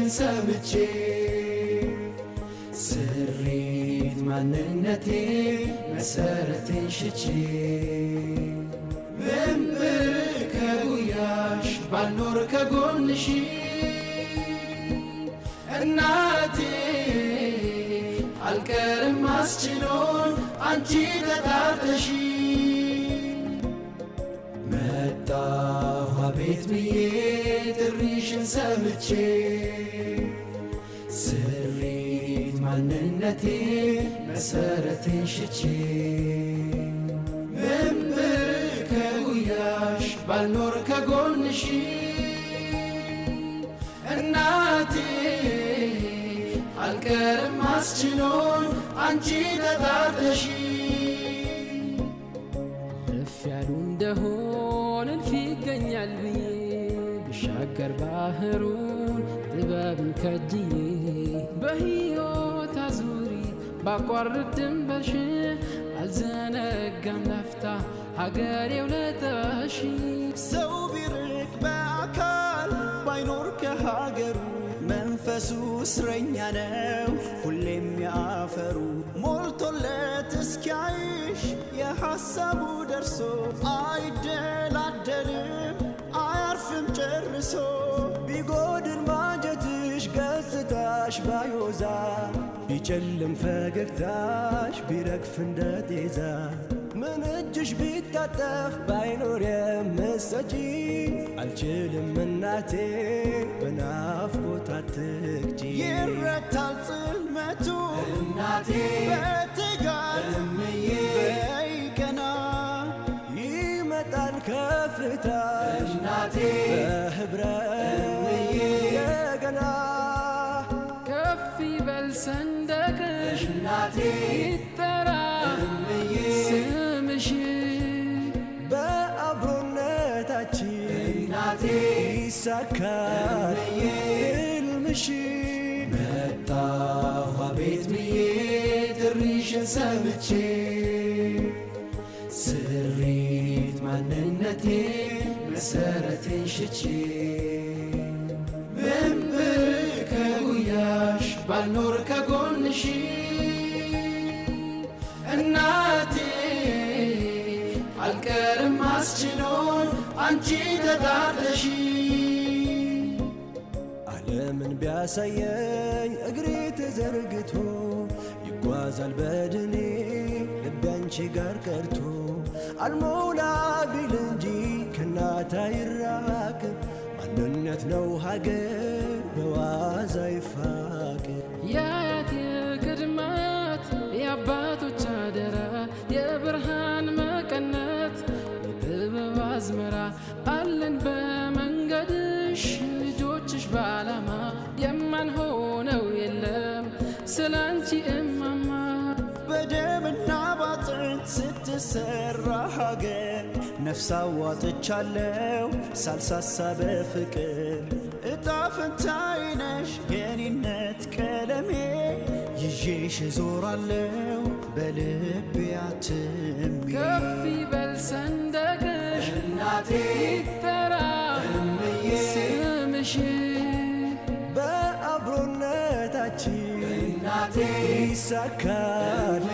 ጥሪሽን ሰምቼ ስሪት ማንነቴ መሰረቴን ሽቼ ምንብር ከጉያሽ ባልኖር ከጎንሽ እናቴ አልቀርም አስችሎን አንቺ ተጣርተሽ መጣሁ አቤት ብዬ ጥሪሽን ሰምቼ ስሪት ማንነቴ መሰረቴን ሽቼ ምንብር ከጉያሽ ባልኖር ከጎንሽ እናቴ አልቀርም አስችሎን አንቺ ተጣርተሽ እፍ ያሉ እንደሆን እልፍ ይገኛል ብዬ ብሻገር ባህሩን ጥበብን ከጅዬ በሕይወት አዙሪት ባቋርጥ ድንበርሽን አልዘነጋም ላፍታ ሀገሬ ውለታሽ ሰው ቢርቅ በአካል ባይኖር ከሀገሩ መንፈሱ እስረኛ ነው ሁሌም ያፈሩ ሞልቶለት እስኪያይሽ የሐሳቡ ደርሶ አይደላደልም አያርፍም ጨርሶ ቢጎድል ማጀትሽ ገጽታሽ ባዮዛ ቢጨልም ፈገግታሽ ቢረግፍ እንደ ጤዛ ምን እጅሽ ቢታጠፍ ባይኖር የምትሰጪ አልችልም እናቴ በናፍቆት አትግጂ ይረታል ጽልመቱ እናቴ በትጋት እምዬ በይቀና ይመጣል ከፍታሽ እናቴ በህብረት የገና ከፍ ይበል ሰንደቅሽ እናቴ ይጠራ ስምሽ በአብሮነታችን እናቴ ይሳካል ሕልምሽ መጣሁ አቤት ብዬ ጥሪሽን ሰምቼ ስሪት ማንነቴ መሰረቴን ሽቼ ምንብር ከጉያሽ ባልኖር ከጎንሽ እናቴ አልቀርም አስችሎን አንቺ ተጣርተሽ ዓለምን ቢያሳየኝ እግሬ ተዘርግቶ ይጓዛል በድኔ ልቤ አንቺ ጋር ቀርቶ አልሞላ ቢል እንጂ ከናታ ይራቅ ማንነት ነው ሀገር በዋዛ ይፋቅ የአያት የቅድማት የአባቶች አደራ የብርሃን መቀነት የጥበብ አዝመራ አለን በመንገድሽ ልጆችሽ ባላማ የማንሆነው የለም ስላንቺ እማማ በደምና ባጥንት ስትሰራ ሀገር ነፍስ አዋጥቻለሁ ሳልሳሳ በፍቅር እጣ ፈንታዬ ነሽ የኔነት ቀለሜ ይዤሽ እዞራለሁ በልቤ አትሜ ከፍ ይበል ሰንደቅሽ እናቴ ይጠራ ስምሽ በአብሮነታችን እናቴ ይሳካል